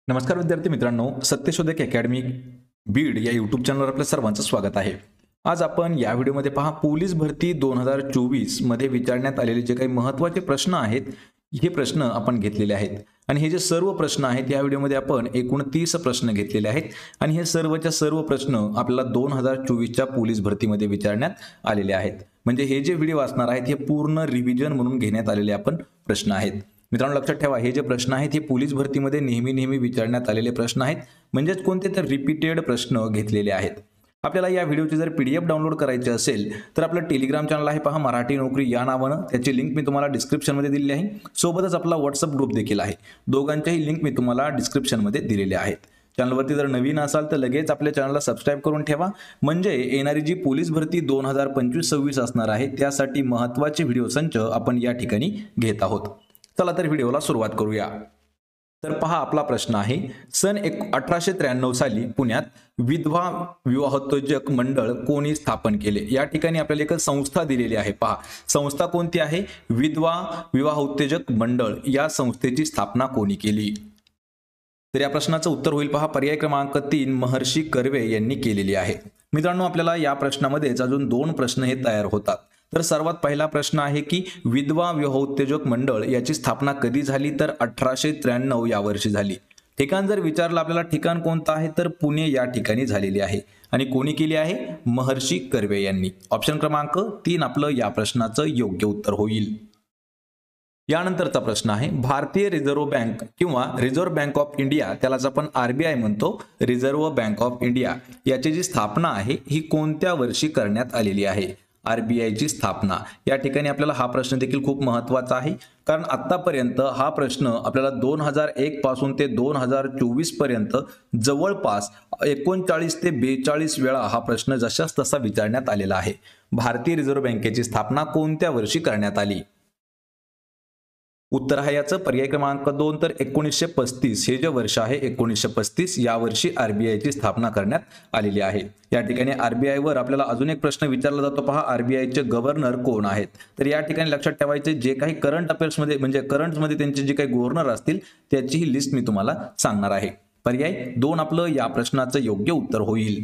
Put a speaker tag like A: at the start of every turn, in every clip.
A: नमस्कार विद्यार्थी मित्रांनो, सत्यशोधक अकॅडमी बीड या यूट्यूब चॅनलवर आपल्या सर्वांचं स्वागत आहे। आज आपण या व्हिडिओमध्ये पहा पोलीस भरती 2024 मध्ये विचारण्यात आलेले जे काही महत्त्वाचे प्रश्न आहेत हे प्रश्न आपण घेतलेले आहेत आणि हे जे सर्व प्रश्न आहेत या व्हिडिओमध्ये आपण एकूण 30 प्रश्न घेतलेले आहेत आणि हे सर्वच्या सर्व प्रश्न आपल्याला 2024 च्या पोलीस भरतीमध्ये विचारण्यात आलेले आहेत। म्हणजे हे जे व्हिडिओ असणार आहेत हे पूर्ण रिव्हिजन म्हणून घेण्यात आलेले आपण प्रश्न आहेत। मित्रांनो लक्षात ठेवा, हे जे प्रश्न आहेत हे पोलीस भरतीमध्ये नेहमी विचारण्यात आलेले प्रश्न आहेत, म्हणजेच कोणते तर रिपीटेड प्रश्न घेतलेले आहेत। आपल्याला या व्हिडिओची जर पीडीएफ डाउनलोड करायची असेल तर आपलं टेलिग्राम चॅनल आहे पहा, मराठी नोकरी या नावानं, त्याची लिंक मी तुम्हाला डिस्क्रिप्शन मध्ये दिलेली आहे। सोबतच आपला व्हॉट्सअप ग्रुप देखील आहे, दोघांच्याही लिंक मी तुम्हाला डिस्क्रिप्शन मध्ये दिलेल्या आहेत। चॅनलवरती जर नवीन असाल तर लगेच आपल्या चॅनलला सबस्क्राइब करून ठेवा, म्हणजे येणारी जी पोलीस भरती 2025-26 असणार आहे त्यासाठी महत्त्वाचे व्हिडिओ संच आपण या ठिकाणी घेत आहोत। चला तर व्हिडिओला सुरुवात करूया। तर पहा, आपला प्रश्न आहे, सन 1893 साली पुण्यात विधवा विवाहोत्तेजक मंडळ कोणी स्थापन केले? या ठिकाणी आपल्याला एक संस्था दिलेली आहे। पहा, संस्था कोणती आहे? विधवा विवाहोत्तेजक मंडळ या संस्थेची स्थापना कोणी केली? तर या प्रश्नाचं उत्तर होईल पहा, पर्याय क्रमांक 3 महर्षी कर्वे यांनी केलेली आहे। मित्रांनो आपल्याला या प्रश्नामध्येच अजून 2 प्रश्न हे तयार होतात। तर सर्वात पहिला प्रश्न आहे की विधवा विवाहोत्तेजक मंडळ याची स्थापना कधी झाली? तर 1893 या वर्षी झाली। ठिकाण जर विचारलं आपल्याला, ठिकाण कोणतं आहे? तर पुणे या ठिकाणी झालेली आहे आणि कोणी केली आहे? महर्षी कर्वे यांनी। ऑप्शन क्रमांक 3 आपलं या प्रश्नाचं योग्य उत्तर होईल। यानंतरचा प्रश्न आहे, भारतीय रिझर्व्ह बँक किंवा रिझर्व्ह बँक ऑफ इंडिया, त्यालाच आपण आरबीआय म्हणतो, रिझर्व्ह बँक ऑफ इंडिया याची जी स्थापना आहे ही कोणत्या वर्षी करण्यात आलेली आहे? आरबीआयची स्थापना। या ठिकाणी आपल्याला हा प्रश्न देखील खूप महत्त्वाचा आहे, कारण आतापर्यंत हा प्रश्न आपल्याला 2001 पासून ते 2024 पर्यंत जवळपास 39 ते 42 वेळा हा प्रश्न जशास तसा विचारण्यात आलेला आहे। भारतीय रिझर्व्ह बँकेची स्थापना कोणत्या वर्षी करण्यात आली? उत्तर आहे याचं पर्याय क्रमांक 2 तर 1935 हे जे वर्ष आहे 1935 या वर्षी आरबीआयची स्थापना करण्यात आलेली आहे। या ठिकाणी आरबीआय वर आपल्याला अजून एक प्रश्न विचारला जातो पहा, आरबीआयचे गव्हर्नर कोण आहेत? तर या ठिकाणी लक्षात ठेवायचे, जे काही करंट अफेअर्स मध्ये म्हणजे करंट मध्ये त्यांचे जे काही गव्हर्नर असतील त्याची ही लिस्ट मी तुम्हाला सांगणार आहे। पर्याय 2 आपलं या प्रश्नाचं योग्य उत्तर होईल।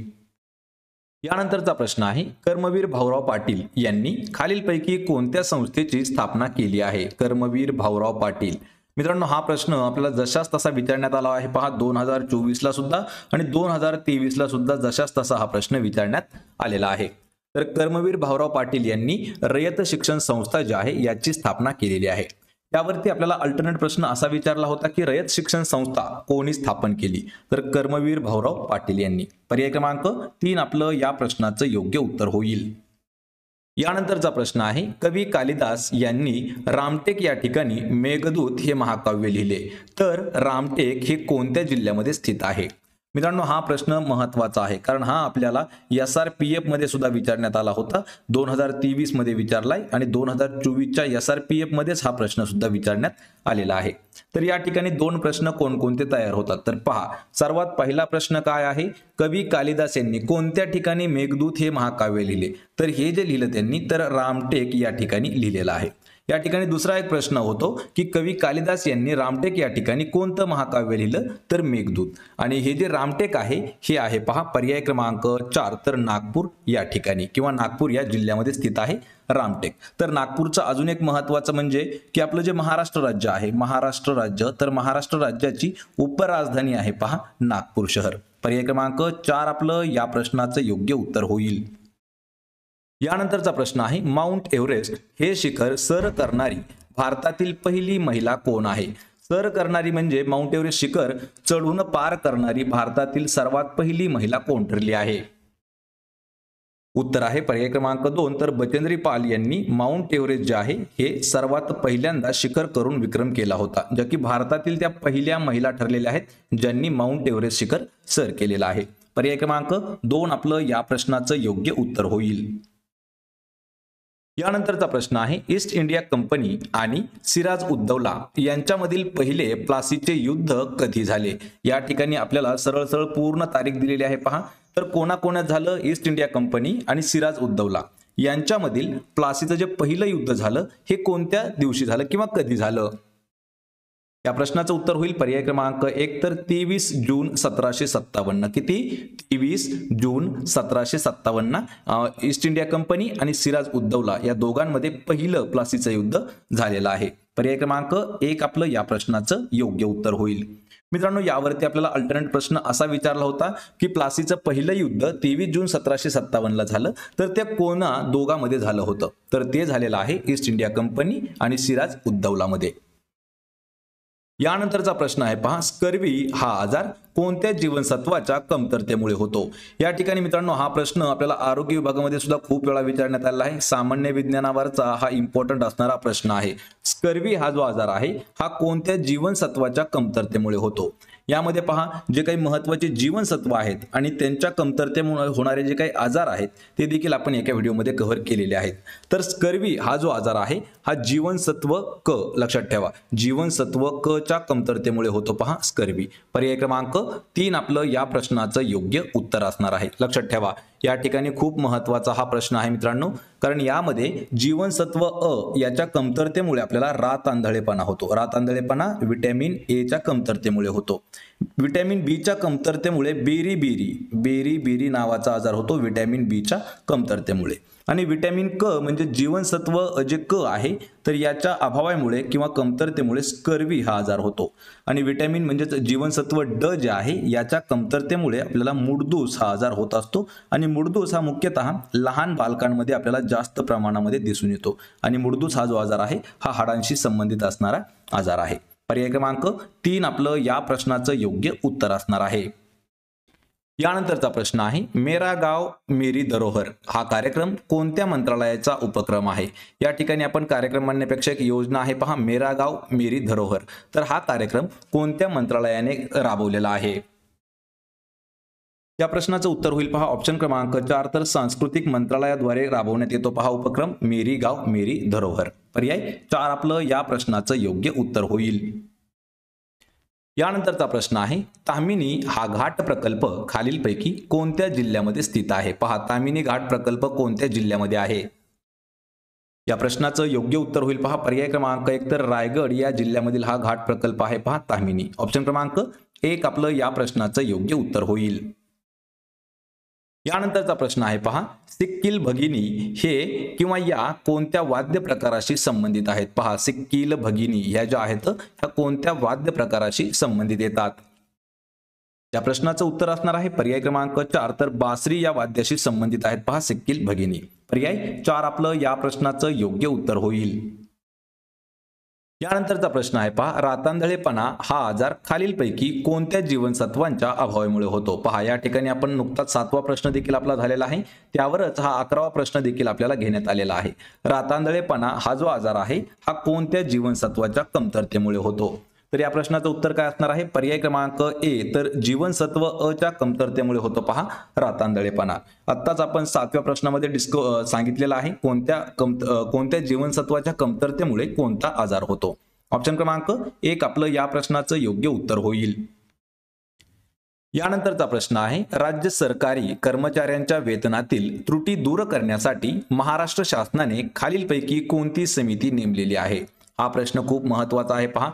A: यानंतरचा प्रश्न आहे, कर्मवीर भाऊराव पाटील यांनी खालीलपैकी कोणत्या संस्थेची स्थापना केली आहे? कर्मवीर भाऊराव पाटील। मित्रांनो हा प्रश्न आपल्याला जशास तसा विचारण्यात आला आहे पहा, 2024 ला सुद्धा आणि 2023 ला सुद्धा जशास तसा हा प्रश्न विचारण्यात आलेला आहे। तर कर्मवीर भाऊराव पाटील यांनी रयत शिक्षण संस्था जी आहे याची स्थापना केलेली आहे। त्यावरती आपल्याला अल्टरनेट प्रश्न असा विचारला होता की रयत शिक्षण संस्था कोणी स्थापन केली? तर कर्मवीर भाऊराव पाटील यांनी। पर्याय क्रमांक 3 आपलं या प्रश्नाचं योग्य उत्तर होईल। यानंतरचा प्रश्न आहे, कवी कालिदास यांनी रामटेक या ठिकाणी मेघदूत हे महाकाव्य लिहिले, तर रामटेक हे कोणत्या जिल्ह्यामध्ये स्थित आहे? मित्रांनो हा प्रश्न महत्त्वाचा आहे, कारण हा आपल्याला SRPF मध्ये सुद्धा विचारण्यात आला होता, 2023 मध्ये विचारलाय आणि 2024 च्या SRPF मध्येच हा प्रश्न सुद्धा विचारण्यात आलेला आहे। तर या ठिकाणी 2 प्रश्न कोणकोणते तयार होतात? तर पहा, सर्वात पहिला प्रश्न काय आहे, कवी कालिदास यांनी कोणत्या ठिकाणी मेघदूत हे महाकाव्य लिहिले? तर हे जे लिहिलं त्यांनी तर रामटेक या ठिकाणी लिहिलेलं आहे। या ठिकाणी दुसरा एक प्रश्न होतो की कवी कालिदास यांनी रामटेक या ठिकाणी कोणतं महाकाव्य लिहिलं? तर मेघदूत। आणि हे जे रामटेक आहे हे आहे पहा पर्याय क्रमांक 4 तर नागपूर या ठिकाणी किंवा नागपूर या जिल्ह्यामध्ये स्थित आहे रामटेक। तर नागपूरचं अजून एक महत्त्वाचं म्हणजे की आपलं जे महाराष्ट्र राज्य आहे, महाराष्ट्र राज्य, तर महाराष्ट्र राज्याची उपराजधानी आहे पहा नागपूर शहर। पर्याय क्रमांक 4 आपलं या प्रश्नाचं योग्य उत्तर होईल। यानंतरचा प्रश्न आहे, माउंट एव्हरेस्ट हे शिखर सर करणारी भारतातील पहिली महिला कोण आहे? सर करणारी म्हणजे माउंट एव्हरेस्ट शिखर चढून पार करणारी भारतातील सर्वात पहिली महिला कोण ठरली आहे? उत्तर आहे पर्याय क्रमांक 2 तर बचेंद्री पाल यांनी माउंट एव्हरेस्ट जे आहे हे सर्वात पहिल्यांदा शिखर करून विक्रम केला होता, ज्या की भारतातील त्या पहिल्या महिला ठरलेल्या आहेत ज्यांनी माउंट एव्हरेस्ट शिखर सर केलेला आहे। पर्याय क्रमांक 2 आपलं या प्रश्नाचं योग्य उत्तर होईल। यानंतरचा प्रश्न आहे, ईस्ट इंडिया कंपनी आणि सिराज उद्दौला यांच्यामधील पहिले प्लासीचे युद्ध कधी झाले? या ठिकाणी आपल्याला सरळ सरळ पूर्ण तारीख दिलेली आहे पहा, तर कोणाकोणात झालं? ईस्ट इंडिया कंपनी आणि सिराज उद्दौला यांच्यामधील प्लासीचं जे पहिलं युद्ध झालं हे कोणत्या दिवशी झालं किंवा कधी झालं? या प्रश्नाचं उत्तर होईल पर्याय क्रमांक 1 तर 23 जून 1757. किती? 23 जून 1757 ईस्ट इंडिया कंपनी आणि सिराज उद्दौला या दोघांमध्ये पहिलं प्लासीचं युद्ध झालेलं आहे. पर्याय क्रमांक 1 आपलं या प्रश्नाचं योग्य उत्तर होईल. मित्रांनो, यावरती आपल्याला अल्टरनेट प्रश्न असा विचारला होता की प्लासीचं पहिलं युद्ध 23 जून 1757 ला झालं, तर त्या कोणा दोघांमध्ये झालं होतं? तर ते झालेलं आहे ईस्ट इंडिया कंपनी आणि सिराज उद्दौलामध्ये. यानंतरचा प्रश्न आहे पहा, स्कर्वी हा आजार कोणत्या जीवनसत्वाच्या कमतरतेमुळे होतो? या ठिकाणी मित्रांनो हा प्रश्न आपल्याला आरोग्य विभागामध्ये सुद्धा खूप वेळा विचारण्यात आलेला आहे. सामान्य विज्ञानावरचा हा इम्पॉर्टंट असणारा प्रश्न आहे. स्कर्वी हा जो आजार आहे हा कोणत्या जीवनसत्वाच्या कमतरतेमुळे होतो? यामध्ये पहा, जे काही महत्त्वाचे जीवनसत्व आहेत आणि त्यांच्या कमतरतेमुळे होणारे जे काही आजार आहेत ते देखील आपण एका व्हिडिओमध्ये कव्हर केलेले आहेत. तर स्कर्वी हा जो आजार आहे हा जीवनसत्व क, लक्षात ठेवा, जीवनसत्व क च्या कमतरतेमुळे होतो पहा स्कर्वी. पर्याय क्रमांक 3 आपलं या प्रश्नाचं योग्य उत्तर असणार आहे. लक्षात ठेवा, या ठिकाणी खूप महत्त्वाचा हा प्रश्न आहे मित्रांनो, कारण यामध्ये जीवनसत्व अ याच्या कमतरतेमुळे आपल्याला रातआंधळेपणा होतो. रातआंधळेपणा व्हिटॅमिन ए च्या कमतरतेमुळे होतो. व्हिटॅमिन बी च्या कमतरतेमुळे बेरी नावाचा आजार होतो व्हिटॅमिन बी च्या कमतरतेमुळे. आणि व्हिटॅमिन क म्हणजे जीवनसत्व जे क आहे तर याच्या अभावामुळे किंवा कमतरतेमुळे स्कर्वी हा आजार होतो. आणि व्हिटॅमिन म्हणजे जीवनसत्व ड जे आहे याच्या कमतरतेमुळे आपल्याला मुडदूस हा आजार होत असतो. आणि मुडदूस हा मुख्यतः लहान बालकांमध्ये आपल्याला जास्त प्रमाणामध्ये दिसून येतो. आणि मुडदूस हा जो आजार आहे हा हाडांशी संबंधित असणारा आजार आहे. पर्याय क्रमांक 3 आपलं या प्रश्नाचं योग्य उत्तर असणार आहे. यानंतरचा प्रश्न आहे, मेरा गाव मेरी धरोहर हा कार्यक्रम कोणत्या मंत्रालयाचा उपक्रम आहे? या ठिकाणी आपण कार्यक्रम म्हणण्यापेक्षा एक योजना आहे पहा, मेरा गाव मेरी धरोहर. तर हा कार्यक्रम कोणत्या मंत्रालयाने राबवलेला आहे? या प्रश्नाचं उत्तर होईल पहा ऑप्शन क्रमांक 4 तर सांस्कृतिक मंत्रालयाद्वारे राबवण्यात येतो पहा उपक्रम मेरी गाव मेरी धरोहर. पर्याय 4 आपलं या प्रश्नाचं योग्य उत्तर होईल. यानंतरचा प्रश्न आहे, ताम्हिणी हा घाट प्रकल्प खालीलपैकी कोणत्या जिल्ह्यामध्ये स्थित आहे? पहा, ताम्हिणी घाट प्रकल्प कोणत्या जिल्ह्यामध्ये आहे? या प्रश्नाचं योग्य उत्तर होईल पहा पर्याय क्रमांक 1 तर रायगड या जिल्ह्यामधील हा घाट प्रकल्प आहे पहा ताम्हिणी. ऑप्शन क्रमांक 1 आपलं या प्रश्नाचं योग्य उत्तर होईल. यानंतरचा प्रश्न आहे पहा, सिक्कील भगिनी हे किंवा या कोणत्या वाद्य प्रकाराशी संबंधित आहेत? पहा, सिक्कील भगिनी ह्या ज्या आहेत त्या कोणत्या वाद्य प्रकाराशी संबंधित येतात? या प्रश्नाचं उत्तर असणार आहे पर्याय क्रमांक 4 तर बासरी या वाद्याशी संबंधित आहेत पहा सिक्कील भगिनी. पर्याय 4 आपलं या प्रश्नाचं योग्य उत्तर होईल. यानंतरचा प्रश्न आहे पहा, रातांधळेपणा हा आजार खालीलपैकी कोणत्या जीवनसत्वांच्या अभावामुळे होतो? पहा, या ठिकाणी आपण नुकताच 7वा प्रश्न देखील आपला झालेला आहे, त्यावरच हा 11वा प्रश्न देखील आपल्याला घेण्यात आलेला आहे. रातांधळेपणा हा जो आजार आहे हा कोणत्या जीवनसत्वाच्या कमतरतेमुळे होतो? तर या प्रश्नाचं उत्तर काय असणार आहे? पर्याय क्रमांक ए तर जीवनसत्व अ च्या कमतरतेमुळे होतो पहा रातांधळेपणा. आत्ताच आपण 7व्या प्रश्नामध्ये सांगितलेलं आहे कोणत्या जीवनसत्वाच्या कमतरतेमुळे कोणता आजार होतो. ऑप्शन क्रमांक 1 आपलं या प्रश्नाचं योग्य उत्तर होईल. यानंतरचा प्रश्न आहे, राज्य सरकारी कर्मचाऱ्यांच्या वेतनातील त्रुटी दूर करण्यासाठी महाराष्ट्र शासनाने खालीलपैकी कोणती समिती नेमलेली आहे? हा प्रश्न खूप महत्त्वाचा आहे पहा.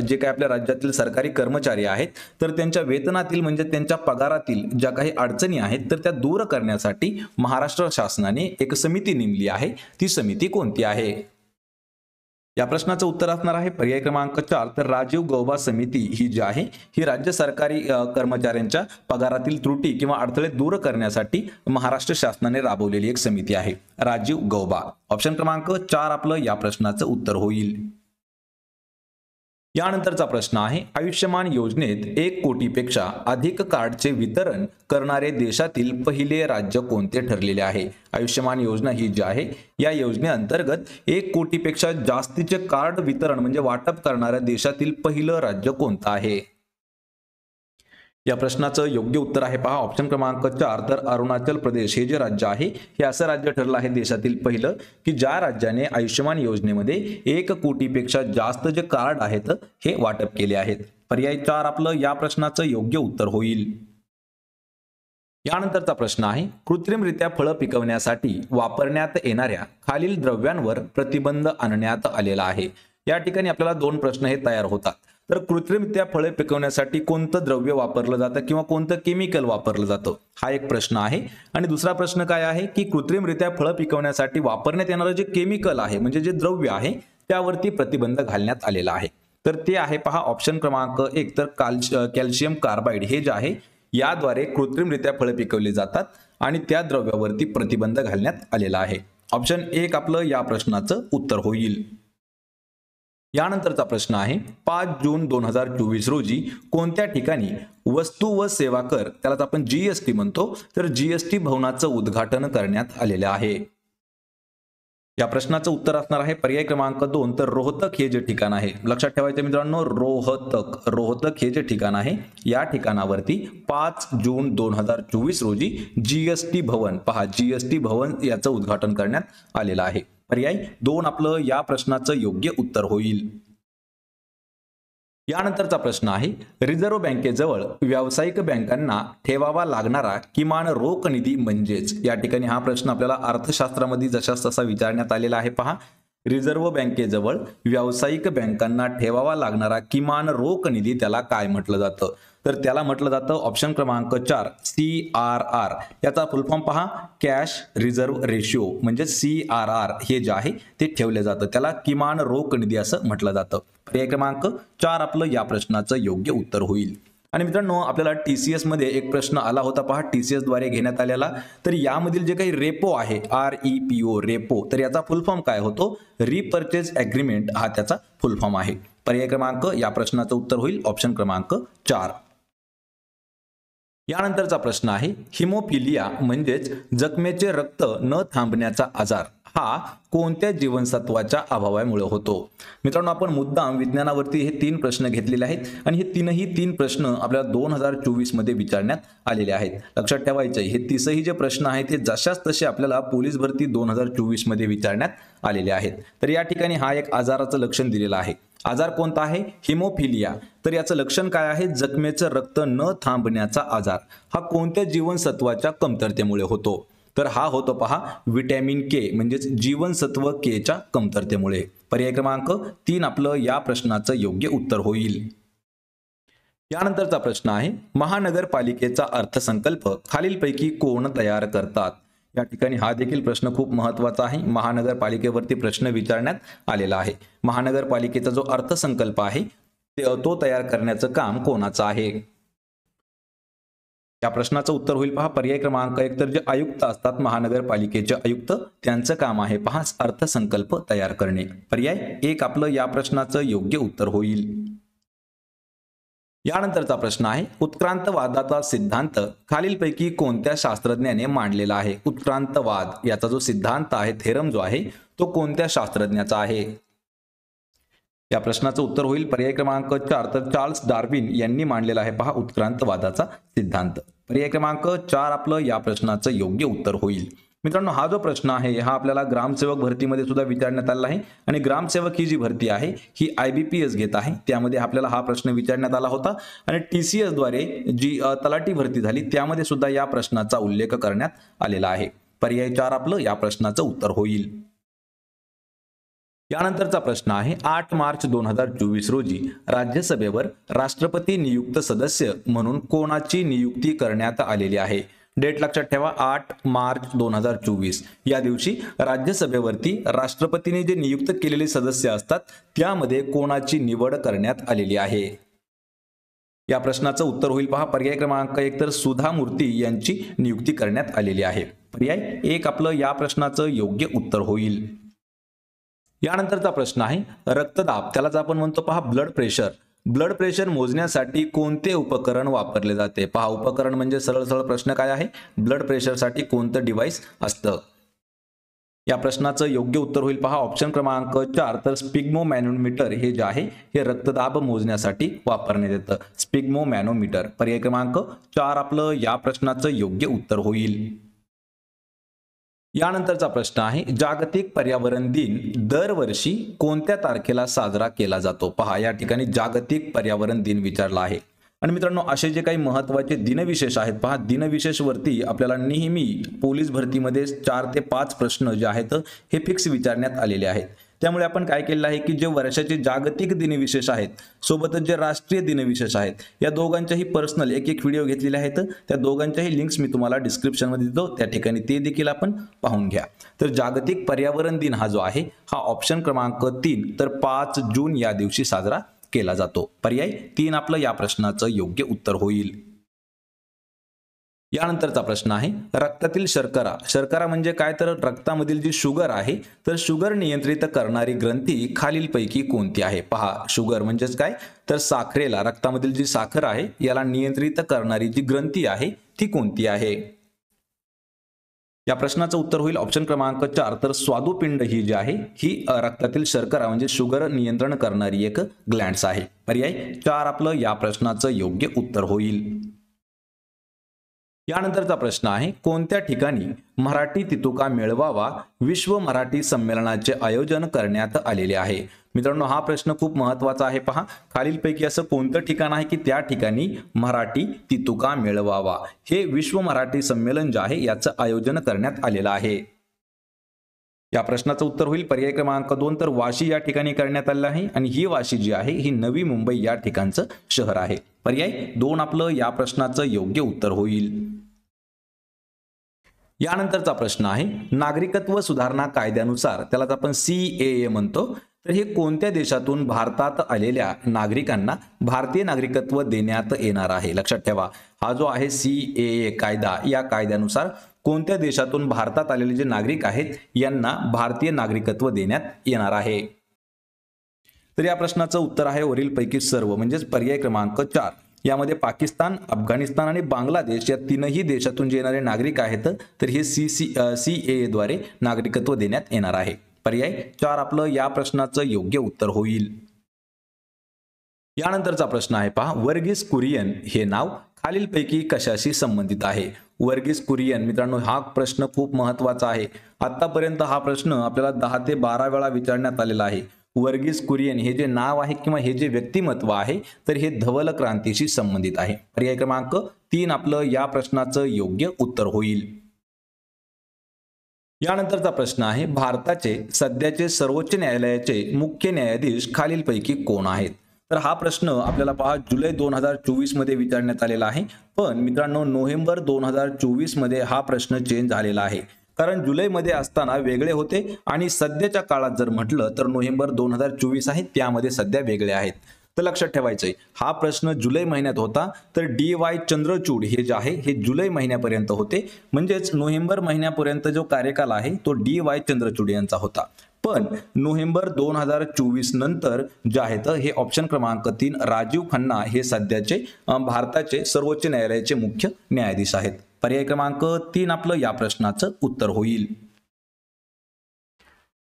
A: जे काही आपल्या राज्यातील सरकारी कर्मचारी आहेत तर त्यांच्या वेतनातील म्हणजे त्यांच्या पगारातील ज्या काही अडचणी आहेत तर त्या दूर करण्यासाठी महाराष्ट्र शासनाने एक समिती नेमली आहे. ती समिती कोणती आहे? या प्रश्नाचं उत्तर असणार आहे पर्याय क्रमांक 4 तर राजीव गौबा समिती ही जी आहे ही राज्य सरकारी कर्मचाऱ्यांच्या पगारातील त्रुटी किंवा अडथळे दूर करण्यासाठी महाराष्ट्र शासनाने राबवलेली एक समिती आहे, राजीव गौबा. ऑप्शन क्रमांक 4 आपलं या प्रश्नाचं उत्तर होईल. यानंतरचा प्रश्न आहे, आयुष्यमान योजनेत 1 कोटीपेक्षा अधिक कार्डचे वितरण करणारे देशातील पहिले राज्य कोणते ठरलेले आहे? आयुष्यमान योजना ही जी आहे या योजनेअंतर्गत 1 कोटीपेक्षा जास्तीचे कार्ड वितरण म्हणजे वाटप करणाऱ्या देशातील पहिलं राज्य कोणतं आहे? या प्रश्नाचं योग्य उत्तर आहे पहा ऑप्शन क्रमांक 4 तर अरुणाचल प्रदेश हे जे राज्य आहे हे असं राज्य ठरलं आहे देशातील पहिलं की ज्या राज्याने आयुष्यमान योजनेमध्ये 1 कोटीपेक्षा जास्त जे कार्ड आहेत हे वाटप केले आहेत. पर्याय 4 आपलं या प्रश्नाचं योग्य उत्तर होईल. यानंतरचा प्रश्न आहे, कृत्रिमरित्या फळं पिकवण्यासाठी वापरण्यात येणाऱ्या खालील द्रव्यांवर प्रतिबंध आणण्यात आलेला आहे. या ठिकाणी आपल्याला 2 प्रश्न हे तयार होतात. तर कृत्रिमरित्या फळे पिकवण्यासाठी कोणतं द्रव्य वापरलं जातं किंवा कोणतं केमिकल वापरलं जातं, हा एक प्रश्न आहे. आणि दुसरा प्रश्न काय आहे की कृत्रिमरित्या फळं पिकवण्यासाठी वापरण्यात येणारं जे केमिकल आहे म्हणजे जे द्रव्य आहे त्यावरती प्रतिबंध घालण्यात आलेला आहे. तर ते आहे पहा ऑप्शन क्रमांक 1, तर कॅल्शियम कार्बाईड हे जे आहे याद्वारे कृत्रिमरित्या फळे पिकवली जातात आणि त्या द्रव्यावरती प्रतिबंध घालण्यात आलेला आहे. ऑप्शन 1 आपलं या प्रश्नाचं उत्तर होईल. यानंतरचा प्रश्न आहे 5 जून 2024 रोजी कोणत्या ठिकाणी वस्तू व सेवा कर, त्यालाच आपण जीएसटी म्हणतो, तर जीएसटी भवनाचं उद्घाटन करण्यात आलेलं आहे. या प्रश्नाचं उत्तर असणार आहे पर्याय क्रमांक 2, तर रोहतक हे जे ठिकाण आहे. लक्षात ठेवायचं मित्रांनो, रोहतक हे जे ठिकाण आहे या ठिकाणावरती 5 जून 2024 रोजी जीएसटी भवन, पहा जीएसटी भवन याचं उद्घाटन करण्यात आलेलं आहे. पर्याय 2 आपलं या प्रश्नाचं योग्य उत्तर होईल. यानंतरचा प्रश्न आहे रिझर्व्ह बँकेजवळ व्यावसायिक बँकांना ठेवावा लागणारा किमान रोख निधी म्हणजेच, या ठिकाणी हा प्रश्न आपल्याला अर्थशास्त्रामध्ये जशास तसा विचारण्यात आलेला आहे. पहा, रिझर्व्ह बँकेजवळ व्यावसायिक बँकांना ठेवावा लागणारा किमान रोख निधी त्याला काय म्हटलं जातं, तर त्याला म्हटलं जातं ऑप्शन क्रमांक 4 CRR. याचा फुल फॉर्म पहा कॅश रिझर्व्ह रेशिओ, म्हणजे CRR हे जे आहे ते ठेवलं जातं, त्याला किमान रोख निधी असं म्हटलं जातं. पर्याय क्रमांक 4 आपलं या प्रश्नाचं योग्य उत्तर होईल. आणि मित्रांनो, आपल्याला TCS मध्ये एक प्रश्न आला होता पहा, TCS द्वारे घेण्यात आलेला. तर यामधील जे काही रेपो आहे REPO रेपो, तर याचा फुल फॉर्म काय होतो, रिपर्चेज ॲग्रीमेंट हा त्याचा फुल फॉर्म आहे. पर्याय क्रमांक या प्रश्नाचं उत्तर होईल ऑप्शन क्रमांक 4. यानंतरचा प्रश्न आहे हिमोफिलिया म्हणजेच जखमेचे रक्त न थांबण्याचा आजार हा कोणत्या जीवनसत्वाच्या अभावामुळे होतो. मित्रांनो, आपण मुद्दाम विज्ञानावरती हे 3 प्रश्न घेतलेले आहेत आणि हे तीन प्रश्न आपल्याला 2024 मध्ये विचारण्यात आलेले आहेत. लक्षात ठेवायचं, हे तिसही जे प्रश्न आहेत ते जशाच तसे आपल्याला पोलीस भरती 2024 मध्ये विचारण्यात आलेले आहेत. तर या ठिकाणी हा एक आजाराचं लक्षण दिलेलं आहे. आजार कोणता आहे, हिमोफिलिया. तर याचं लक्षण काय आहे, जखमेचं रक्त न थांबण्याचा आजार. हा कोणत्या जीवनसत्वाच्या कमतरतेमुळे होतो, तर हा होतो पहा व्हिटॅमिन के म्हणजेच जीवनसत्व के च्या कमतरतेमुळे. पर्याय क्रमांक 3 आपलं या प्रश्नाचं योग्य उत्तर होईल. यानंतरचा प्रश्न आहे महानगरपालिकेचा अर्थसंकल्प खालीलपैकी कोण तयार करतात. या ठिकाणी हा देखील प्रश्न खूप महत्त्वाचा आहे. महानगरपालिकेवरती प्रश्न विचारण्यात आलेला आहे. महानगरपालिकेचा जो अर्थसंकल्प आहे तो तयार करण्याचं काम कोणाचं आहे. या प्रश्नाचं उत्तर होईल पहा पर्याय क्रमांक 1, तर जे आयुक्त असतात महानगरपालिकेचे आयुक्त त्यांचं काम आहे पहा अर्थसंकल्प तयार करणे. पर्याय 1 आपलं या प्रश्नाचं योग्य उत्तर होईल. यानंतरचा प्रश्न आहे उत्क्रांतवादाचा सिद्धांत खालीलपैकी कोणत्या शास्त्रज्ञाने मांडलेला आहे. उत्क्रांतवाद याचा जो सिद्धांत आहे, थेरम जो आहे, तो कोणत्या शास्त्रज्ञाचा आहे. या प्रश्नाचं उत्तर होईल पर्याय क्रमांक 4, तर चार्ल्स डार्विन यांनी मांडलेला आहे पहा उत्क्रांतवादाचा सिद्धांत. पर्याय क्रमांक 4 आपलं या प्रश्नाचं योग्य उत्तर होईल. मित्रांनो, हा जो प्रश्न आहे हा आपल्याला ग्रामसेवक भरतीमध्ये सुद्धा विचारण्यात आला आहे आणि ग्रामसेवक ही जी भरती आहे ही IBPS घेत आहे, त्यामध्ये आपल्याला हा प्रश्न विचारण्यात आला होता. आणि TCS द्वारे जी तलाठी भरती झाली त्यामध्ये सुद्धा या प्रश्नाचा उल्लेख करण्यात आलेला आहे. पर्याय 4 आपलं या प्रश्नाचं उत्तर होईल. यानंतरचा प्रश्न आहे 8 मार्च 2024 रोजी राज्यसभेवर राष्ट्रपती नियुक्त सदस्य म्हणून कोणाची नियुक्ती करण्यात आलेली आहे. डेट लक्षात ठेवा 8 मार्च 2024 या दिवशी राज्यसभेवरती राष्ट्रपतीने जे नियुक्त केलेले सदस्य असतात त्यामध्ये कोणाची निवड करण्यात आलेली आहे. या प्रश्नाचं उत्तर होईल पहा पर्याय क्रमांक 1, तर सुधा मूर्ती यांची नियुक्ती करण्यात आलेली आहे. पर्याय 1 आपलं या प्रश्नाचं योग्य उत्तर होईल. यानंतरचा प्रश्न आहे रक्तदाब, त्यालाच आपण म्हणतो पहा ब्लड प्रेशर. ब्लड प्रेशर मोजण्यासाठी कोणते उपकरण वापरले जाते. पहा उपकरण म्हणजे सरळ सरळ प्रश्न काय आहे, ब्लड प्रेशरसाठी कोणतं डिव्हाइस असतं. या प्रश्नाचं योग्य उत्तर होईल पहा ऑप्शन क्रमांक 4, तर स्पिग्मोमॅनोमीटर हे जे आहे हे रक्तदाब मोजण्यासाठी वापरण्यात येतं. स्पिग्मोमॅनोमीटर. पर्याय क्रमांक 4 आपलं या प्रश्नाचं योग्य उत्तर होईल. यानंतरचा प्रश्न आहे जागतिक पर्यावरण दिन दरवर्षी कोणत्या तारखेला साजरा केला जातो. पहा या ठिकाणी जागतिक पर्यावरण दिन विचारला आहे. आणि मित्रांनो, असे जे काही महत्त्वाचे दिनविशेष आहेत पहा, दिनविशेष वरती आपल्याला नेहमी पोलीस भरतीमध्ये 4 ते 5 प्रश्न जे आहेत हे फिक्स विचारण्यात आलेले आहेत. त्यामुळे आपण काय केलेलं आहे की जे वर्षाचे जागतिक दिनविशेष आहेत सोबतच जे राष्ट्रीय दिनविशेष आहेत या दोघांच्याही पर्सनल एक एक व्हिडिओ घेतलेले आहेत। त्या दोघांच्याही लिंक्स मी तुम्हाला डिस्क्रिप्शनमध्ये देतो, त्या ठिकाणी ते देखील आपण पाहून घ्या। तर जागतिक पर्यावरण दिन हा जो आहे हा ऑप्शन क्रमांक 3 तर 5 जून या दिवशी साजरा केला जातो। पर्याय 3 आपलं या प्रश्नाचं योग्य उत्तर होईल। यानंतरचा प्रश्न आहे रक्तातील शर्करा। शर्करा म्हणजे काय तर रक्तामधील जी शुगर आहे तर शुगर नियंत्रित करणारी ग्रंथी खालीलपैकी कोणती आहे। पहा, शुगर म्हणजेच काय तर साखरेला, रक्तामधील जी साखर आहे याला नियंत्रित करणारी जी ग्रंथी आहे ती कोणती आहे। या प्रश्नाचं उत्तर होईल ऑप्शन क्रमांक 4 तर स्वादुपिंड ही जी आहे ही रक्तातील शर्करा म्हणजे शुगर नियंत्रण करणारी एक ग्लँड्स आहे। पर्याय 4 आपलं या प्रश्नाचं योग्य उत्तर होईल। यानंतरचा प्रश्न आहे कोणत्या ठिकाणी मराठी तितुका मेळावा विश्व मराठी संमेलनाचे आयोजन करण्यात आलेले आहे। मित्रांनो, हा प्रश्न खूप महत्त्वाचा आहे। पहा, खालीलपैकी असं कोणतं ठिकाण आहे की त्या ठिकाणी मराठी तितुका मेळावा हे विश्व मराठी संमेलन जे आहे याचं आयोजन करण्यात आलेलं आहे। या प्रश्नाचं उत्तर होईल पर्याय क्रमांक 2 तर वाशी या ठिकाणी करण्यात आलेलं आहे आणि ही वाशी जी आहे ही नवी मुंबई या ठिकाणचं शहर आहे। पर्याय 2 आपलं या प्रश्नाचं योग्य उत्तर होईल। यानंतरचा प्रश्न आहे नागरिकत्व सुधारणा कायद्यानुसार, त्यालाच आपण CAA म्हणतो, तर हे कोणत्या देशातून भारतात आलेल्या नागरिकांना भारतीय नागरिकत्व देण्यात येणार आहे। लक्षात ठेवा, हा जो आहे CAA कायदा, या कायद्यानुसार कोणत्या देशातून भारतात आलेले जे नागरिक आहेत यांना भारतीय नागरिकत्व देण्यात येणार आहे। तर या प्रश्नाचं उत्तर आहे वरीलपैकी सर्व, म्हणजेच पर्याय क्रमांक 4। यामध्ये पाकिस्तान, अफगाणिस्तान आणि बांगलादेश या तीनही देशातून जे येणारे नागरिक आहेत तर हे CAA द्वारे नागरिकत्व देण्यात येणार आहे। पर्याय 4 आपलं या प्रश्नाचं योग्य उत्तर होईल। यानंतरचा प्रश्न आहे पहा वर्गीस कुरियन हे नाव खालीलपैकी कशाशी संबंधित आहे। वर्गीस कुरियन, मित्रांनो हा प्रश्न खूप महत्त्वाचा आहे। आतापर्यंत हा प्रश्न आपल्याला 10 ते 12 वेळा विचारण्यात आलेला आहे। वर्गीस कुरियन हे जे नाव आहे किंवा हे जे व्यक्तिमत्व आहे तर हे धवल क्रांतीशी संबंधित आहे। पर्याय क्रमांक 3 आपलं या प्रश्नाचं योग्य उत्तर होईल। यानंतरचा प्रश्न आहे भारताचे सध्याचे सर्वोच्च न्यायालयाचे मुख्य न्यायाधीश खालीलपैकी कोण आहेत। तर हा प्रश्न आपल्याला पहा जुलै 2024 मध्ये विचारण्यात आलेला आहे, पण मित्रांनो नोव्हेंबर 2024 मध्ये हा प्रश्न चेंज झालेला आहे। कारण जुलैमध्ये असताना वेगळे होते आणि सध्याच्या काळात जर म्हटलं तर नोव्हेंबर 2024 आहे त्यामध्ये सध्या वेगळे आहेत। तर लक्षात ठेवायचंय हा प्रश्न जुलै महिन्यात होता तर DY चंद्रचूड हे जे आहे हे जुलै महिन्यापर्यंत होते, म्हणजेच नोव्हेंबर महिन्यापर्यंत जो कार्यकाल आहे तो DY चंद्रचूड यांचा होता। पण नोव्हेंबर 2024 नंतर जे आहेत हे ऑप्शन क्रमांक 3 राजीव खन्ना हे सध्याचे भारताचे सर्वोच्च न्यायालयाचे मुख्य न्यायाधीश आहेत। पर्याय क्रमांक 3 आपलं या प्रश्नाचं उत्तर होईल।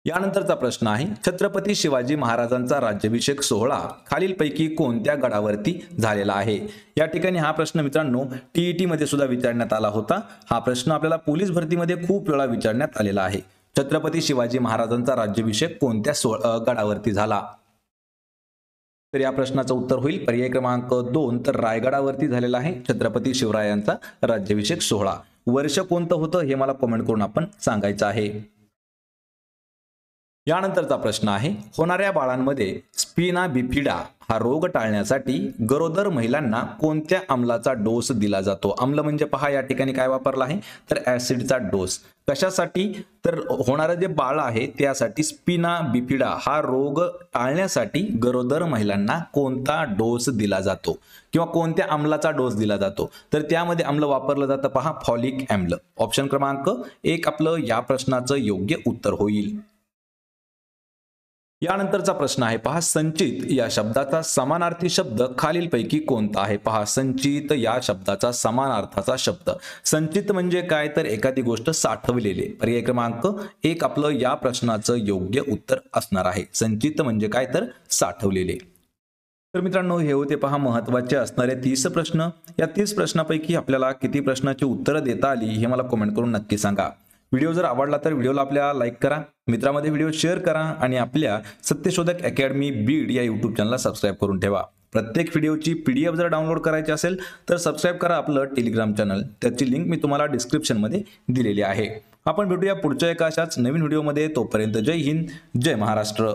A: यानंतरचा प्रश्न आहे छत्रपती शिवाजी महाराजांचा राज्याभिषेक सोहळा खालीलपैकी कोणत्या गडावरती झालेला आहे। या ठिकाणी हा प्रश्न मित्रांनो TET मध्ये सुद्धा विचारण्यात आला होता। हा प्रश्न आपल्याला पोलीस भरतीमध्ये खूप वेळा विचारण्यात आलेला आहे। छत्रपती शिवाजी महाराजांचा राज्याभिषेक कोणत्या गडावरती झाला। तर या प्रश्नाचं उत्तर होईल पर्याय क्रमांक 2 तर रायगडावरती झालेला आहे छत्रपती शिवरायांचा राज्याभिषेक सोहळा। वर्ष कोणतं होतं हे मला कमेंट करून आपण सांगायचं आहे। यानंतरचा प्रश्न आहे होणाऱ्या बाळांमध्ये स्पिना बिफिडा हा रोग टाळण्यासाठी गरोदर महिलांना कोणत्या अमलाचा डोस दिला जातो। अम्ल म्हणजे पहा या ठिकाणी काय वापरला आहे तर ऍसिडचा डोस। कशासाठी तर होणारे जे बाळ आहे त्यासाठी स्पिना बिफिडा हा रोग टाळण्यासाठी गरोदर महिलांना कोणता डोस दिला जातो किंवा कोणत्या अम्लाचा डोस दिला जातो। तर त्यामध्ये अम्ल वापरलं जातं पहा फॉलिक अम्ल। ऑप्शन क्रमांक 1 आपलं या प्रश्नाचं योग्य उत्तर होईल। यानंतरचा प्रश्न आहे पहा संचित या शब्दाचा समानार्थी शब्द खालीलपैकी कोणता आहे। पहा संचित या शब्दाचा समानार्थाचा शब्द। संचित म्हणजे काय तर एखादी गोष्ट साठवलेली। पर्याय क्रमांक 1 आपलं या प्रश्नाचं योग्य उत्तर असणार आहे। संचित म्हणजे काय तर साठवलेले। तर मित्रांनो हे होते पहा महत्त्वाचे असणारे 30 प्रश्न। या 30 प्रश्नांपैकी आपल्याला किती प्रश्नाची उत्तरं देता आली हे मला कमेंट करून नक्की सांगा। व्हिडिओ जर आवडला तर व्हिडिओला आपल्याला लाईक करा, मित्रांमध्ये व्हिडिओ शेअर करा आणि आपल्या सत्यशोधक अकॅडमी बीड या YouTube चॅनलला सबस्क्राईब करून ठेवा। प्रत्येक व्हिडिओची PDF जर डाउनलोड करायची असेल तर सबस्क्राईब करा आपलं टेलिग्राम चॅनल, त्याची लिंक मी तुम्हाला डिस्क्रिप्शनमध्ये दिलेली आहे। आपण भेटूया पुढच्या एका अशाच नवीन व्हिडिओमध्ये, तोपर्यंत जय हिंद, जय महाराष्ट्र।